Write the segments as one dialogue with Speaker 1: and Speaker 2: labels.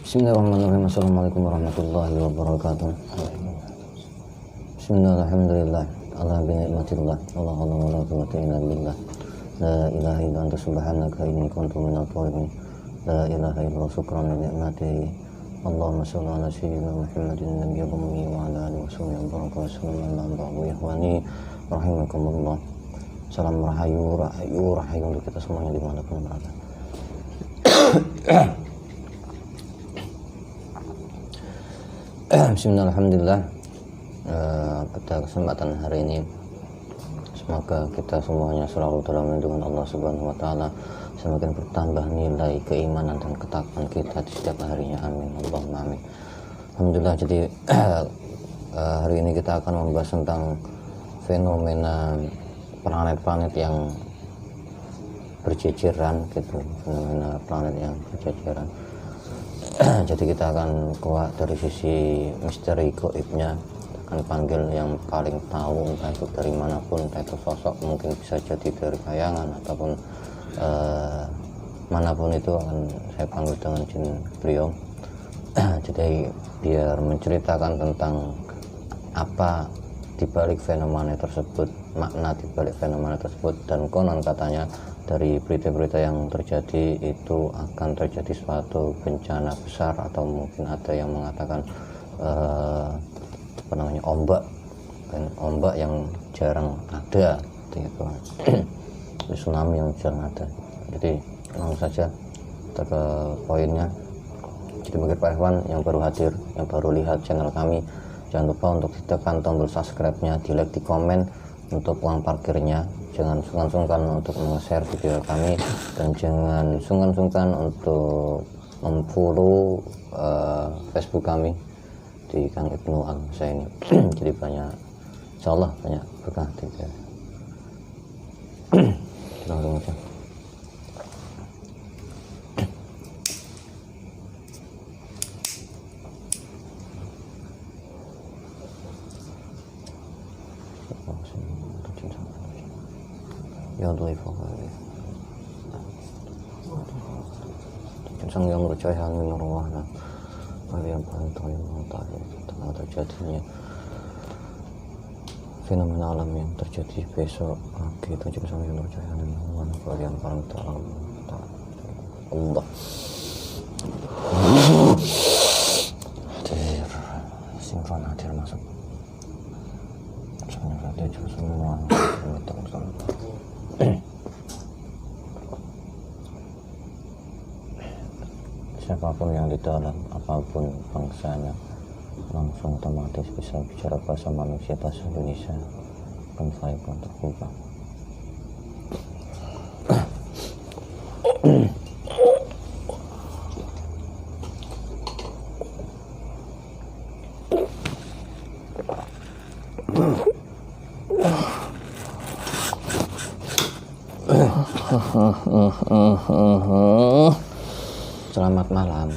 Speaker 1: Bismillahirrahmanirrahim. Assalamualaikum warahmatullahi wabarakatuh. Bismillahirrahmanirrahim. Allah binikmatillah. Allah la quwwata illa billah. La ilaha illa anta subhanaka inni kuntu minadh dhalimin. La ilaha illa syukran li ni'matihi. Allahumma shalli ala sayyidina Muhammadin nabiyil ummi wa ala alihi wasallam baraka wa sallam wa ikhwani rahimakumullah. Salam rahayu untuk kita semuanya dimanapun berada. Bismillahirrahmanirrahim. Pada kesempatan hari ini semoga kita semuanya selalu dalam lindungan Allah Subhanahu wa taala, semakin bertambah nilai keimanan dan ketakwaan kita di setiap harinya. Amin Allahumma amin. Alhamdulillah. Jadi hari ini kita akan membahas tentang fenomena planet-planet yang berjejeran gitu, fenomena planet yang berjejeran. Jadi kita akan kuat dari sisi misteri gaibnya, akan panggil yang paling tahu, entah itu dari manapun, entah itu sosok, mungkin bisa jadi dari bayangan ataupun manapun itu, akan saya panggil dengan jin beliau. Jadi biar menceritakan tentang apa dibalik fenomena tersebut, makna dibalik fenomena tersebut, dan konon katanya dari berita-berita yang terjadi itu akan terjadi suatu bencana besar, atau mungkin ada yang mengatakan ombak yang jarang ada gitu. Tsunami yang jarang ada. Jadi langsung saja kita ke poinnya. Jadi bagi Pak Ikhwan yang baru hadir, yang baru lihat channel kami, jangan lupa untuk ditekan tombol subscribe-nya, di like, di komen. Untuk uang parkirnya jangan sungkan-sungkan untuk share video kami, dan jangan sungkan-sungkan untuk memfollow Facebook kami di Kang Ibnu Al saya ini. Jadi banyak, insyaallah banyak berkah gitu. Langsung aja. Ya dhaifa yang percaya min arwahna kalian bantu yang mengetahui tentang terjadinya fenomena alam yang terjadi besok pagi. Itu juga yang percaya min arwahna kalian paling tahu Allah. Hadir sinkron, hadir masuk sebenarnya juga semua siapapun yang di dalam, apapun bangsanya, langsung otomatis bisa bicara bahasa manusia, bahasa Indonesia, kan saya pun terbuka. Selamat malam.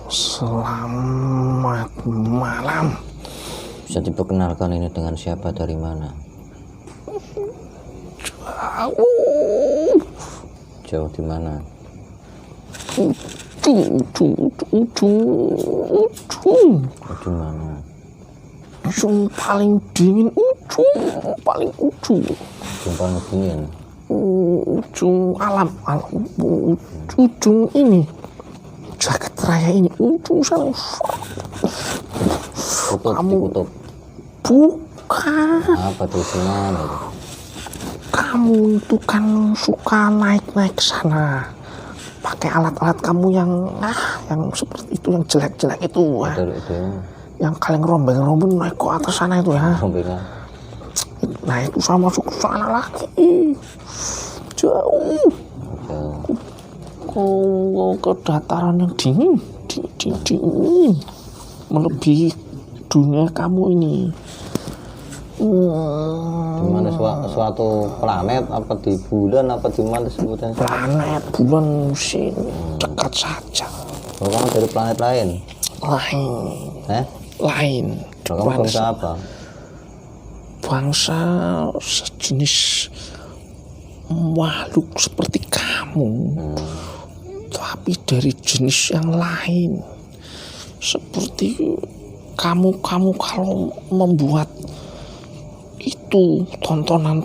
Speaker 2: Selamat malam.
Speaker 1: Bisa diperkenalkan ini dengan siapa, dari mana? Jauh di mana? Di mana?
Speaker 2: Ujung paling dingin, paling ujung.
Speaker 1: Ujung paling dingin.
Speaker 2: Ujung alam, ujung ini, jagat raya ini, ujung sana.
Speaker 1: Kutub.
Speaker 2: Bukan.
Speaker 1: Apa tuh, mana itu?
Speaker 2: Kamu itu kan suka naik-naik sana, pakai alat-alat kamu yang seperti itu, yang jelek-jelek itu,
Speaker 1: itu
Speaker 2: yang kalian rombeng naik ke atas sana itu ya.
Speaker 1: rombongan.
Speaker 2: Nah itu saya masuk ke sana lagi, jauh ke dataran yang dingin, melebihi dunia kamu ini.
Speaker 1: Di mana suatu planet, apa di bulan, apa di mana sebutannya?
Speaker 2: Planet, bulan, musim, dekat saja.
Speaker 1: Oh, kamu dari planet lain?
Speaker 2: Lain.
Speaker 1: Kamu bangsa apa?
Speaker 2: Bangsa sejenis makhluk seperti kamu, tapi dari jenis yang lain. Seperti kamu kalau membuat itu tontonan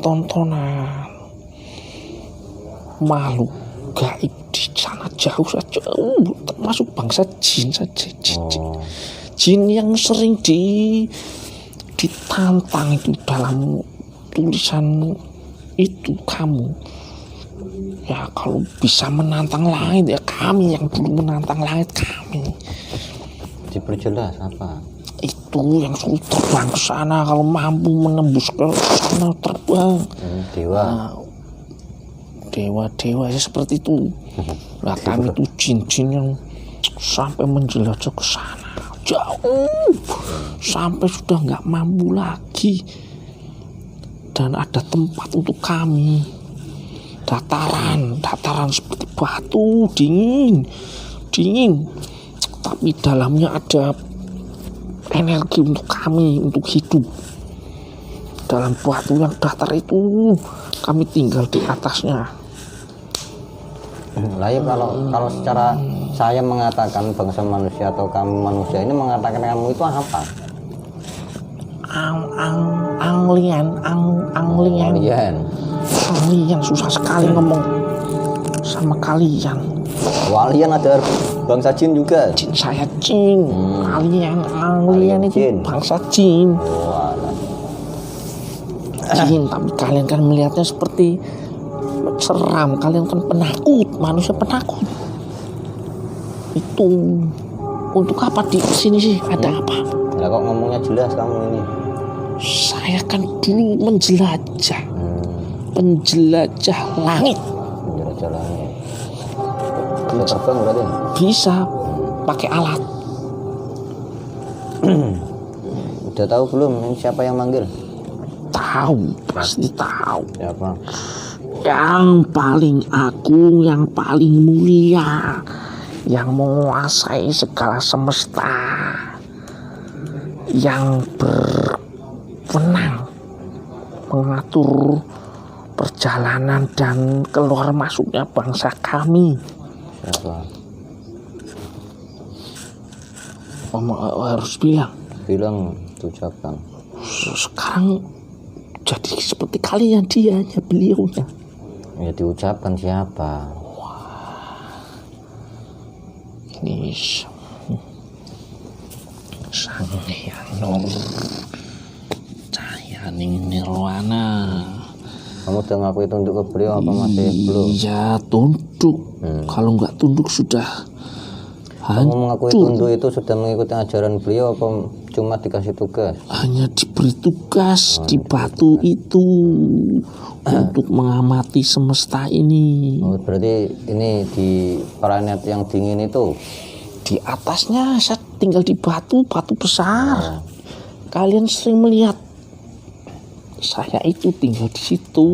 Speaker 2: makhluk gaib di sana jauh saja, termasuk bangsa jin saja, jin yang sering ditantang itu dalam tulisan itu kamu. Ya kalau bisa menantang langit ya kami yang dulu menantang langit kami.
Speaker 1: Diperjelas apa?
Speaker 2: Itu yang suruh terbang ke sana, kalau mampu menembus ke sana terbang. Dewa ya seperti itu. Nah kami itu jin-jin yang sampai menjelajah ke sana jauh, sampai sudah nggak mampu lagi, dan ada tempat untuk kami, dataran seperti batu dingin, tapi dalamnya ada energi untuk kami untuk hidup. Dalam batu yang datar itu kami tinggal di atasnya.
Speaker 1: Lah ya kalau secara saya mengatakan bangsa manusia atau kamu manusia ini mengatakan kamu itu apa?
Speaker 2: Alien, susah sekali ngomong sama kalian.
Speaker 1: Alien ada bangsa jin juga.
Speaker 2: Jin saya jin. Alien itu
Speaker 1: jin.
Speaker 2: Bangsa jin. Jin, tapi kalian kan melihatnya seperti seram. Kalian kan penakut, manusia penakut. Itu untuk apa di sini sih? Ada apa?
Speaker 1: Ya kok ngomongnya jelas kamu ini?
Speaker 2: Saya kan dulu menjelajah, penjelajah langit.
Speaker 1: Menjelajah langit. Bisa terbang berarti?
Speaker 2: Bisa pakai alat.
Speaker 1: Udah tahu belum ini siapa yang manggil?
Speaker 2: Tahu, pasti tahu.
Speaker 1: Siapa?
Speaker 2: Yang paling agung, yang paling mulia, yang menguasai segala semesta, yang berwenang mengatur perjalanan dan keluar masuknya bangsa kami.
Speaker 1: Siapa?
Speaker 2: Harus bilang
Speaker 1: ucapkan.
Speaker 2: Sekarang jadi seperti kalian, dianya, beliaunya.
Speaker 1: Ya diucapkan siapa?
Speaker 2: Ini Sang Hyang Nur Cahyaning Nirwana.
Speaker 1: Kamu udah ngakui tunduk ke beliau apa masih belum?
Speaker 2: Iya, tunduk. Kalau nggak tunduk sudah
Speaker 1: kamu mengakui tunduk itu sudah mengikuti ajaran beliau apa cuma dikasih tugas?
Speaker 2: Hanya diberi tugas di batu itu untuk mengamati semesta ini.
Speaker 1: Oh, berarti ini di planet yang dingin itu?
Speaker 2: Di atasnya saya tinggal di batu besar. Kalian sering melihat saya itu tinggal di situ.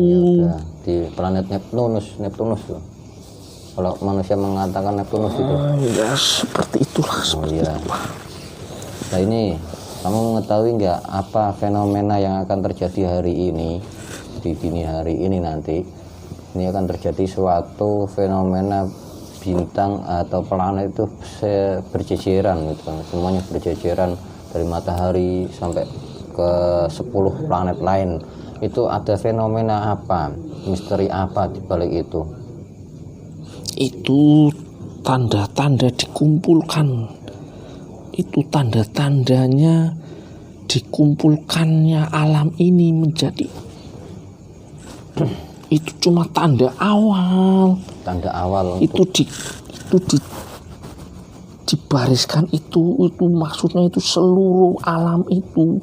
Speaker 1: Ya, di planet Neptunus loh. Kalau manusia mengatakan Neptunus itu.
Speaker 2: Ya seperti itulah.
Speaker 1: Nah ini kamu mengetahui nggak apa fenomena yang akan terjadi hari ini, di dini hari ini nanti? Ini akan terjadi suatu fenomena bintang atau planet itu berjejeran gitu kan. Semuanya berjejeran dari matahari sampai ke 10 planet lain. Itu ada fenomena apa? Misteri apa di balik itu?
Speaker 2: Itu tanda-tanda dikumpulkan. Itu tanda-tandanya dikumpulkannya alam ini menjadi itu cuma tanda awal.
Speaker 1: tanda awal
Speaker 2: itu dibariskan itu maksudnya itu seluruh alam itu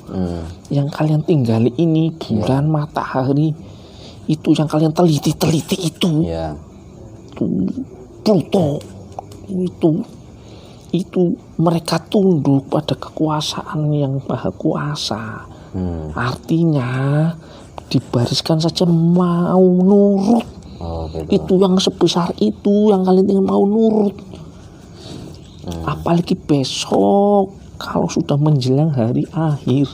Speaker 2: yang kalian tinggali ini, bulan, matahari itu yang kalian teliti itu,
Speaker 1: ya.
Speaker 2: Pluto itu mereka tunduk pada kekuasaan yang maha kuasa. Artinya dibariskan saja mau nurut.
Speaker 1: Gitu.
Speaker 2: Itu yang sebesar itu yang kalian tinggal mau nurut. Apalagi besok kalau sudah menjelang hari akhir,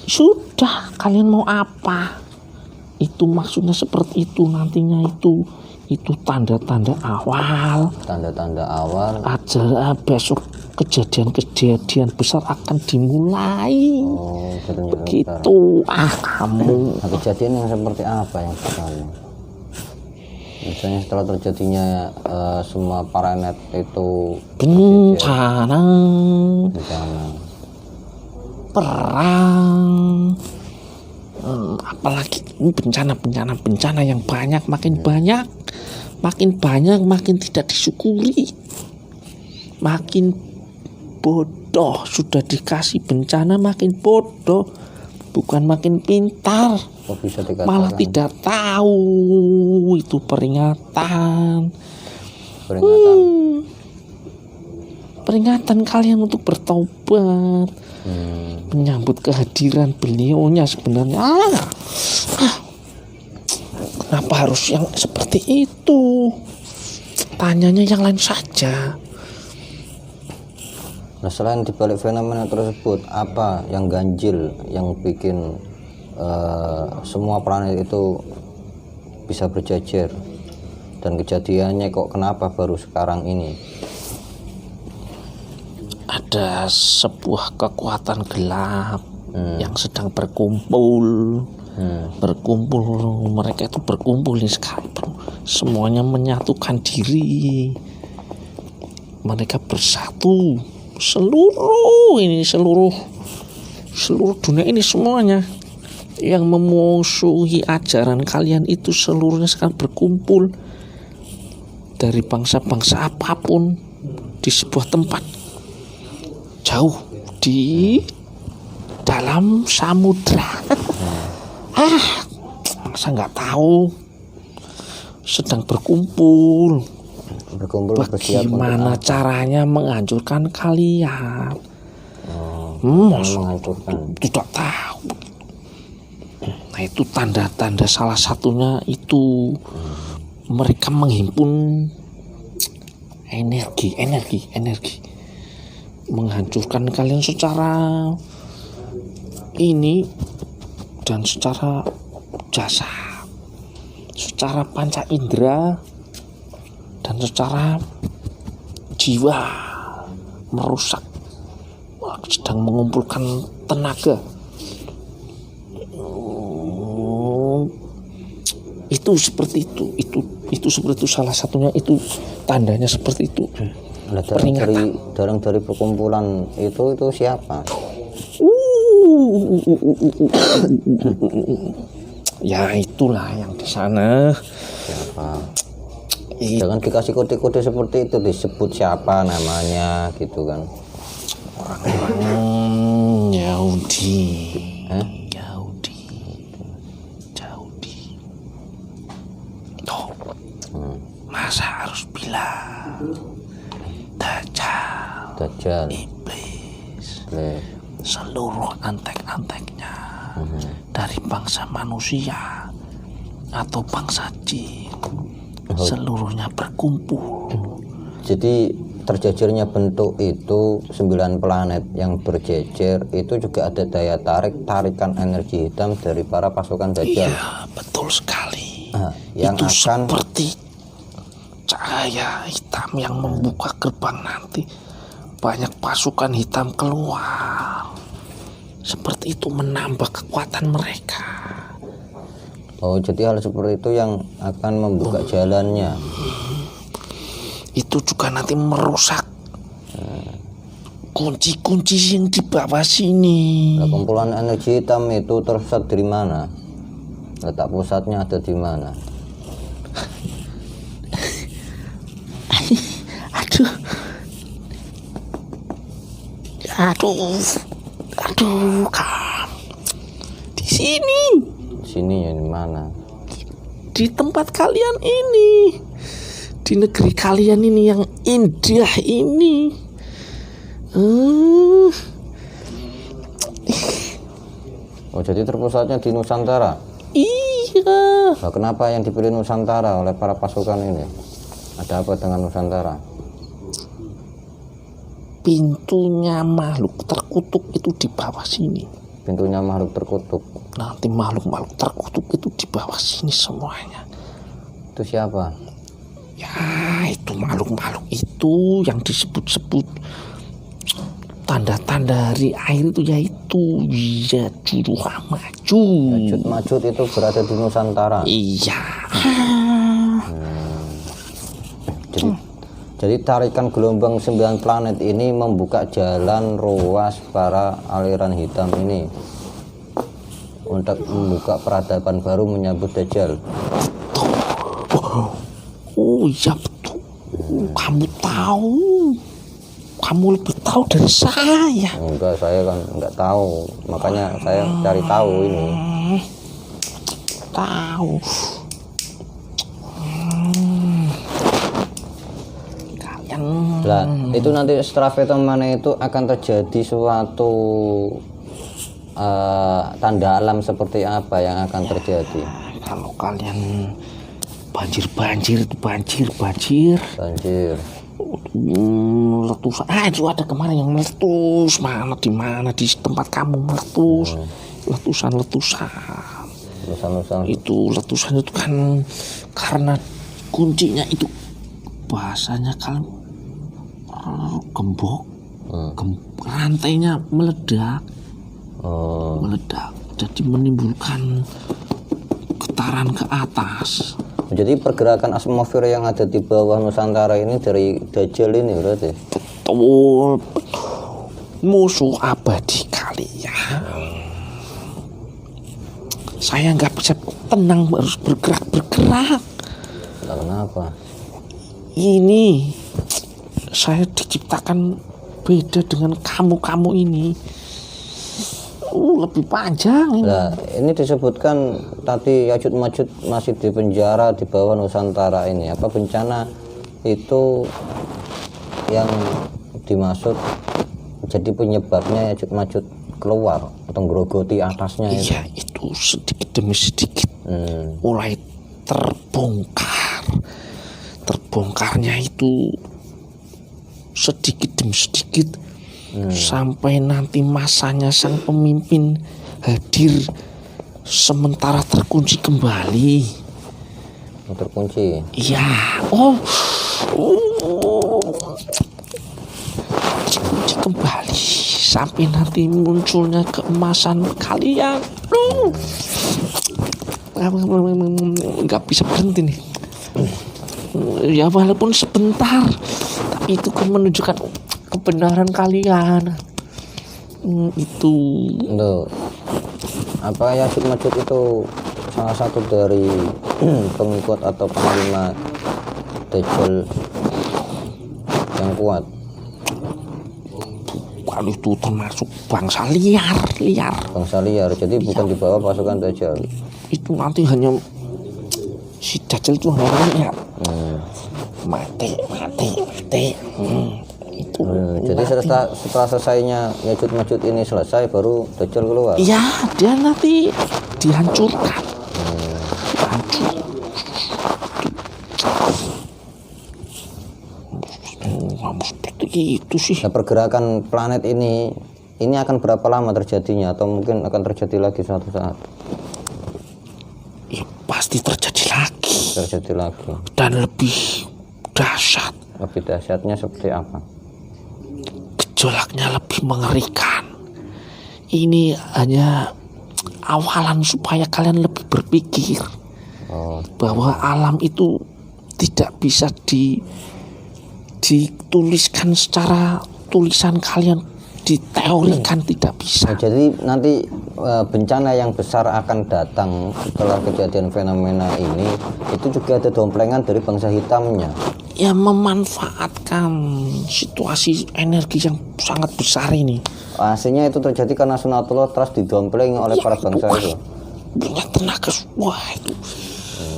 Speaker 2: sudah kalian mau apa? Itu maksudnya seperti itu nantinya itu tanda-tanda awal.
Speaker 1: Tanda-tanda awal.
Speaker 2: Aja besok kejadian-kejadian besar akan dimulai. Begitu. Kamu.
Speaker 1: Nah, kejadian yang seperti apa yang sekarang? Misalnya setelah terjadinya semua planet itu
Speaker 2: bencana, perang, apalagi bencana yang banyak, makin banyak makin tidak disyukuri, makin bodoh. Sudah dikasih bencana makin bodoh, bukan makin pintar.
Speaker 1: Bisa
Speaker 2: malah tidak tahu itu peringatan kalian untuk bertobat, menyambut kehadiran beliaunya. Sebenarnya kenapa harus yang seperti itu? Tanyanya yang lain saja.
Speaker 1: Nah, selain dibalik fenomena tersebut, apa yang ganjil yang bikin semua planet itu bisa berjejer, dan kejadiannya kok kenapa baru sekarang ini?
Speaker 2: Ada sebuah kekuatan gelap yang sedang berkumpul. Mereka itu berkumpul nih sekali, semuanya menyatukan diri, mereka bersatu, seluruh dunia ini semuanya yang memusuhi ajaran kalian itu seluruhnya sekarang berkumpul dari bangsa-bangsa apapun di sebuah tempat jauh di dalam samudra. Masa nggak tahu sedang berkumpul bagaimana caranya menghancurkan kalian.
Speaker 1: Menghancurkan
Speaker 2: tidak tahu. Nah, itu tanda-tanda salah satunya itu mereka menghimpun energi menghancurkan kalian secara ini dan secara jasa, secara panca indera dan secara jiwa, merusak, sedang mengumpulkan tenaga. Itu seperti itu seperti itu, salah satunya itu tandanya seperti itu.
Speaker 1: Dari perkumpulan itu siapa?
Speaker 2: Ya itulah yang di sana.
Speaker 1: Siapa? Jangan dikasih kode-kode seperti itu, disebut siapa namanya gitu kan.
Speaker 2: Orang Yahudi. Masa harus bilang Dajjal, iblis, seluruh antek-anteknya dari bangsa manusia atau bangsa jin, seluruhnya berkumpul.
Speaker 1: Jadi terjejernya bentuk itu 9 planet yang berjejer itu juga ada daya tarikan energi hitam dari para pasukan Dajjal.
Speaker 2: Iya, betul sekali.
Speaker 1: Yang
Speaker 2: itu
Speaker 1: akan
Speaker 2: seperti cahaya hitam yang membuka gerbang nanti, banyak pasukan hitam keluar. Seperti itu menambah kekuatan mereka.
Speaker 1: Jadi hal seperti itu yang akan membuka jalannya.
Speaker 2: Itu juga nanti merusak kunci-kunci yang di bawah sini.
Speaker 1: Nah, kumpulan energi hitam itu terpusat dari mana? Letak pusatnya ada di mana?
Speaker 2: Aduh, Kam. Di sini.
Speaker 1: Sini ya, di mana?
Speaker 2: Di tempat kalian ini. Di negeri kalian ini yang indah ini.
Speaker 1: Oh, jadi terpusatnya di Nusantara.
Speaker 2: Iya.
Speaker 1: Nah, kenapa yang dipilih Nusantara oleh para pasukan ini? Ada apa dengan Nusantara?
Speaker 2: Pintunya makhluk terkutuk itu di bawah sini.
Speaker 1: Pintunya makhluk terkutuk.
Speaker 2: Nanti makhluk-makhluk terkutuk itu di bawah sini semuanya.
Speaker 1: Itu siapa?
Speaker 2: Ya, itu makhluk-makhluk itu yang disebut-sebut tanda-tanda hari air itu, yaitu Yajuj Majuj.
Speaker 1: Yajuj Majuj itu berada di Nusantara.
Speaker 2: Iya.
Speaker 1: Jadi tarikan gelombang 9 planet ini membuka jalan ruas para aliran hitam ini untuk membuka peradaban baru menyambut Dajjal.
Speaker 2: Oh iya betul. Kamu tahu. Kamu lebih tahu dari saya.
Speaker 1: Enggak, saya kan enggak tahu. Makanya saya cari tahu ini.
Speaker 2: Tahu. Kalian.
Speaker 1: Lah, itu nanti setelah Vetomana itu akan terjadi suatu tanda alam seperti apa yang akan terjadi?
Speaker 2: Kalau kalian banjir itu banjir. Letusan. Itu ada kemarin yang meletus. Di mana di tempat kamu meletus. Letusan. Itu letusan itu kan karena kuncinya itu bahasanya kan gembok. Rantainya meledak. Jadi menimbulkan getaran ke atas.
Speaker 1: Jadi pergerakan atmosfer yang ada di bawah Nusantara ini dari Dajjal ini berarti?
Speaker 2: Betul. Musuh abadi kalian. Saya nggak bisa tenang, harus bergerak.
Speaker 1: Nah, kenapa?
Speaker 2: Ini saya diciptakan beda dengan kamu ini. Lebih panjang ini.
Speaker 1: Nah, ini disebutkan tadi Yajuj Majuj masih di penjara di bawah Nusantara ini. Apa bencana itu yang dimaksud jadi penyebabnya Yajuj Majuj keluar atau ngerogoti atasnya?
Speaker 2: Iya, itu sedikit demi sedikit mulai terbongkar. Terbongkarnya itu sedikit demi sedikit. Sampai nanti masanya sang pemimpin hadir sementara terkunci kembali.
Speaker 1: Terkunci?
Speaker 2: Iya. Terkunci kembali sampai nanti munculnya keemasan kalian. Nggak bisa berhenti nih. Ya walaupun sebentar, tapi itu kan menunjukkan kebenaran kalian. Itu
Speaker 1: Loh, apa Yajuj Majuj itu salah satu dari pengikut atau panglima Dajjal yang kuat?
Speaker 2: Kalau itu termasuk bangsa liar.
Speaker 1: Bangsa liar, jadi bukan di bawah pasukan Dajjal.
Speaker 2: Itu nanti hanya si Dajjal itu hanya mati. Itu.
Speaker 1: Jadi setelah selesainya Yajuj Majuj ini selesai, baru Dajjal keluar.
Speaker 2: Iya, dia nanti dihancurkan. Hancur. Seperti itu sih.
Speaker 1: Nah, pergerakan planet ini akan berapa lama terjadinya, atau mungkin akan terjadi lagi suatu saat?
Speaker 2: Ya, pasti terjadi lagi. Dan lebih dahsyat.
Speaker 1: Lebih dahsyatnya seperti apa?
Speaker 2: Gejolaknya lebih mengerikan. Ini hanya awalan supaya kalian lebih berpikir bahwa alam itu tidak bisa dituliskan secara tulisan kalian diteorikan tidak bisa.
Speaker 1: Jadi nanti bencana yang besar akan datang setelah kejadian fenomena ini itu juga ada domplengan dari bangsa hitamnya.
Speaker 2: Ya memanfaatkan situasi energi yang sangat besar ini.
Speaker 1: Aslinya itu terjadi karena Sunatullah Trust didompleng oleh para bangsa itu.
Speaker 2: Punya tenaga, wah itu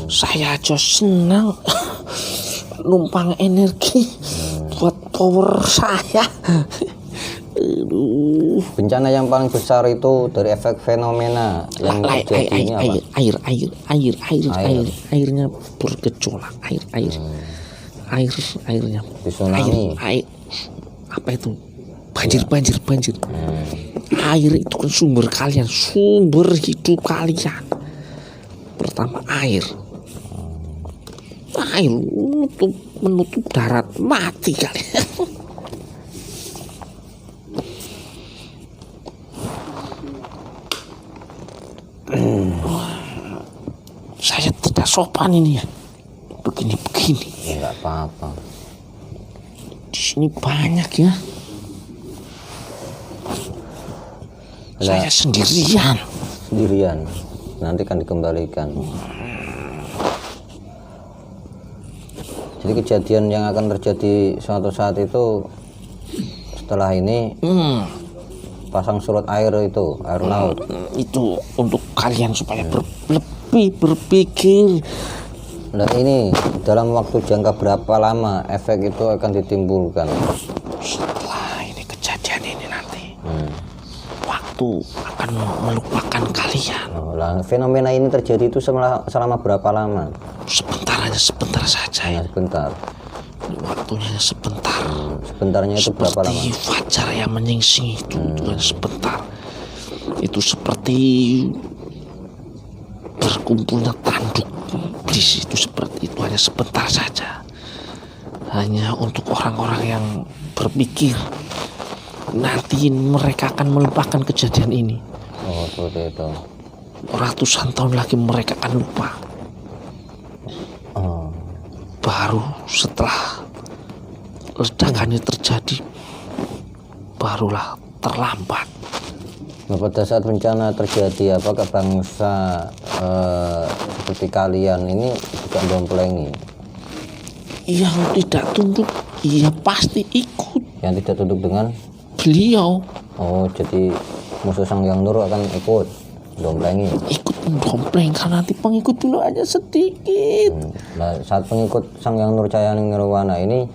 Speaker 2: saya aja senang numpang energi buat power saya. Aduh.
Speaker 1: Bencana yang paling besar itu dari efek fenomena yang terjadi ini apa?
Speaker 2: Airnya bergejolak, airnya
Speaker 1: Tsunami.
Speaker 2: air apa itu, banjir. Air itu kan sumber kalian, sumber hidup kalian. Pertama air menutup darat, mati kalian. Saya tidak sopan ini ya, begini.
Speaker 1: Ya nggak apa-apa.
Speaker 2: Di sini banyak ya. Saya sendirian.
Speaker 1: Nanti kan dikembalikan. Jadi kejadian yang akan terjadi suatu saat itu setelah ini pasang surut air itu, air laut.
Speaker 2: Itu untuk kalian supaya lebih berpikir.
Speaker 1: Nah ini dalam waktu jangka berapa lama efek itu akan ditimbulkan?
Speaker 2: Setelah ini kejadian ini nanti waktu akan melupakan kalian.
Speaker 1: Fenomena ini terjadi itu selama berapa lama?
Speaker 2: Sebentar saja.
Speaker 1: Hanya sebentar.
Speaker 2: Waktunya sebentar.
Speaker 1: Sebentarnya itu berapa lama?
Speaker 2: Seperti fajar yang menyingsing itu sebentar. Itu seperti berkumpulnya tanduk di situ, seperti itu, hanya sebentar saja. Hanya untuk orang-orang yang berpikir nanti mereka akan melupakan kejadian ini.
Speaker 1: Oh, seperti itu.
Speaker 2: Ratusan tahun lagi mereka akan lupa. Baru setelah ledakannya terjadi, barulah terlambat.
Speaker 1: Nah, pada saat bencana terjadi, apakah bangsa seperti kalian ini juga domplengi?
Speaker 2: Yang tidak tunduk, iya pasti ikut.
Speaker 1: Yang tidak tunduk dengan
Speaker 2: beliau.
Speaker 1: Oh, jadi musuh Sang Hyang Nur akan ikut domplengi.
Speaker 2: Ikut mendompleng karena nanti pengikut dulu aja sedikit.
Speaker 1: Nah, saat pengikut Sang Hyang Nur Cahayaning Nirwana ini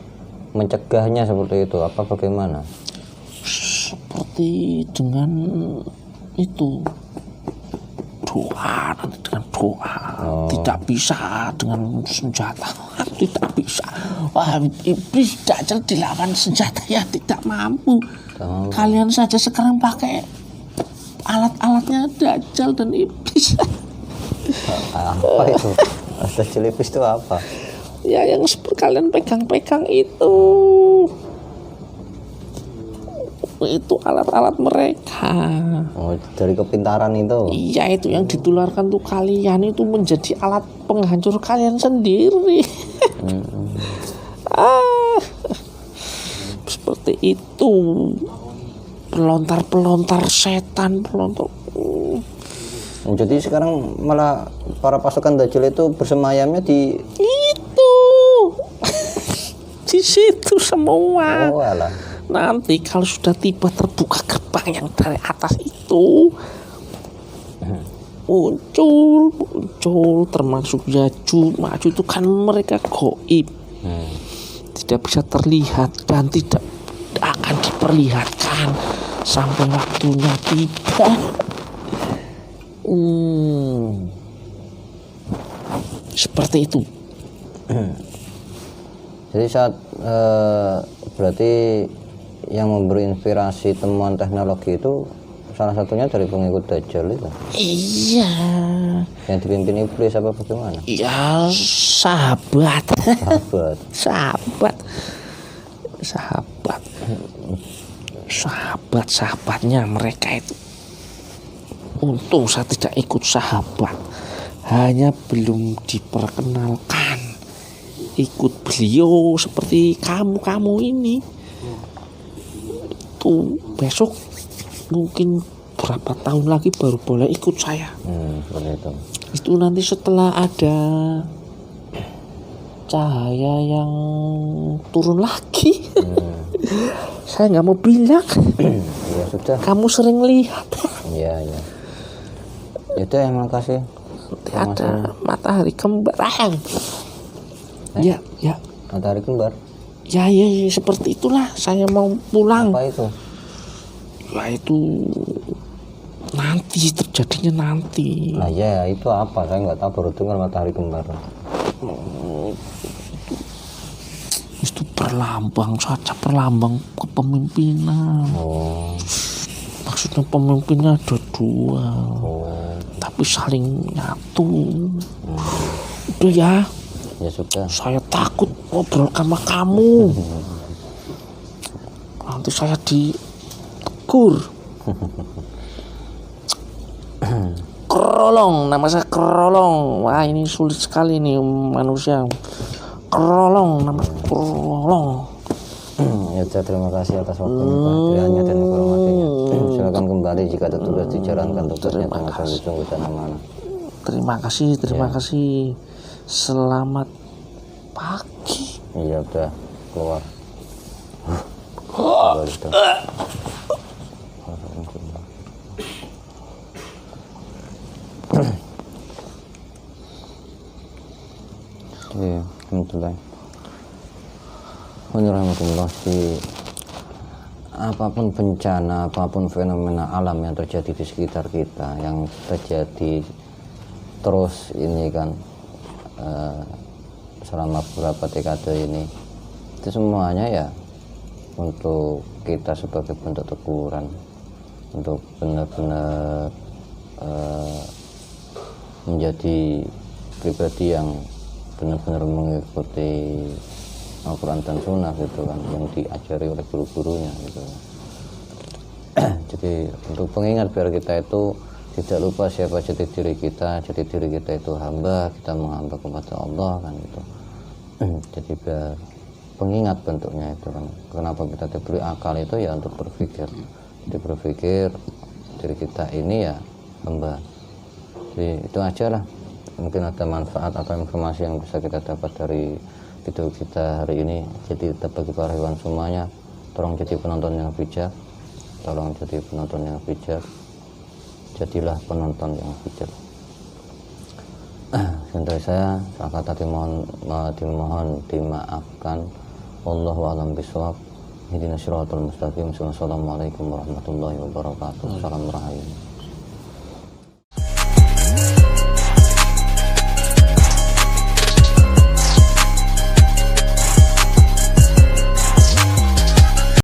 Speaker 1: mencegahnya seperti itu, apa bagaimana?
Speaker 2: Seperti dengan itu doa, nanti dengan doa. Tidak bisa dengan senjata, tidak bisa. Wah, iblis Dajjal dilawan senjata ya tidak mampu. Kalian saja sekarang pakai alat-alatnya Dajjal dan iblis.
Speaker 1: Apa itu? Dajjal iblis itu apa?
Speaker 2: Ya yang kalian pegang-pegang itu alat-alat mereka.
Speaker 1: Oh, dari kepintaran itu.
Speaker 2: Iya, itu yang ditularkan tuh kalian itu menjadi alat penghancur kalian sendiri. Seperti itu. Pelontar setan,
Speaker 1: Jadi sekarang malah para pasukan Dajjal itu bersemayamnya di
Speaker 2: itu. Di situ semua.
Speaker 1: Oh, alah.
Speaker 2: Nanti kalau sudah tiba terbuka gerbang yang dari atas itu, muncul termasuk Yajuj Majuj itu kan mereka goib, tidak bisa terlihat dan tidak akan diperlihatkan sampai waktunya tiba. Seperti itu.
Speaker 1: Jadi saat berarti yang memberi inspirasi temuan teknologi itu salah satunya dari pengikut Dajjal itu.
Speaker 2: Iya.
Speaker 1: Yang dipimpin iblis apa bagaimana?
Speaker 2: Ya sahabat. Sahabatnya mereka itu. Untung saya tidak ikut sahabat, hanya belum diperkenalkan ikut beliau seperti kamu ini. tuh besok mungkin berapa tahun lagi baru boleh ikut saya.
Speaker 1: Seperti itu.
Speaker 2: Itu nanti setelah ada cahaya yang turun lagi. Saya nggak mau bilang.
Speaker 1: Ya sudah.
Speaker 2: Kamu sering lihat.
Speaker 1: Iya. Itu yang makasih.
Speaker 2: Ada matahari kembar. Ya.
Speaker 1: Matahari kembar.
Speaker 2: Ya, seperti itulah. Saya mau pulang.
Speaker 1: Apa itu?
Speaker 2: Ya itu nanti terjadinya nanti.
Speaker 1: Nah ya itu apa? Saya nggak tahu, baru dengar matahari kembar.
Speaker 2: Itu perlambang saja, perlambang kepemimpinan. Maksudnya pemimpinnya ada dua, tapi saling nyatu. Udah ya.
Speaker 1: Ya sudah.
Speaker 2: Saya takut ngobrol sama kamu. Nanti saya ditegur. Kerolong, nama saya Kerolong. Wah ini sulit sekali nih manusia. Kerolong, nama Kerolong.
Speaker 1: Ya sudah, terima kasih atas waktunya, perhatiannya dan informasinya. Silakan kembali jika ada tugas dijalankan tugasnya dengan sungguh-sungguh dan amanah.
Speaker 2: Terima kasih. Selamat pagi.
Speaker 1: Iya udah keluar. Alhamdulillah. Bismillahirrahmanirrahim. Di apapun bencana, apapun fenomena alam yang terjadi di sekitar kita, yang terjadi terus ini kan selama beberapa dekade ini, itu semuanya ya untuk kita sebagai bentuk teguran, untuk benar-benar menjadi pribadi yang benar-benar mengikuti Al-Quran dan Sunnah gitu kan, yang diajari oleh guru-gurunya gitu. Jadi untuk pengingat biar kita itu tidak lupa siapa jati diri kita itu hamba, kita menghamba kepada Allah kan gitu. Jadi biar pengingat bentuknya itu kan, kenapa kita diberi akal itu ya untuk berpikir, jadi berpikir diri kita ini ya hamba. Jadi itu aja lah, mungkin ada manfaat atau informasi yang bisa kita dapat dari video kita hari ini. Jadi tetap bagi para hewan semuanya, tolong jadi penonton yang bijak, jadilah penonton yang bijak. Dari saya kata dimohon dimaafkan. Wallahu a'lam bishawab. Ihdinas siratal mustaqim. Wassalamualaikum warahmatullahi wabarakatuh. Salam rahayu.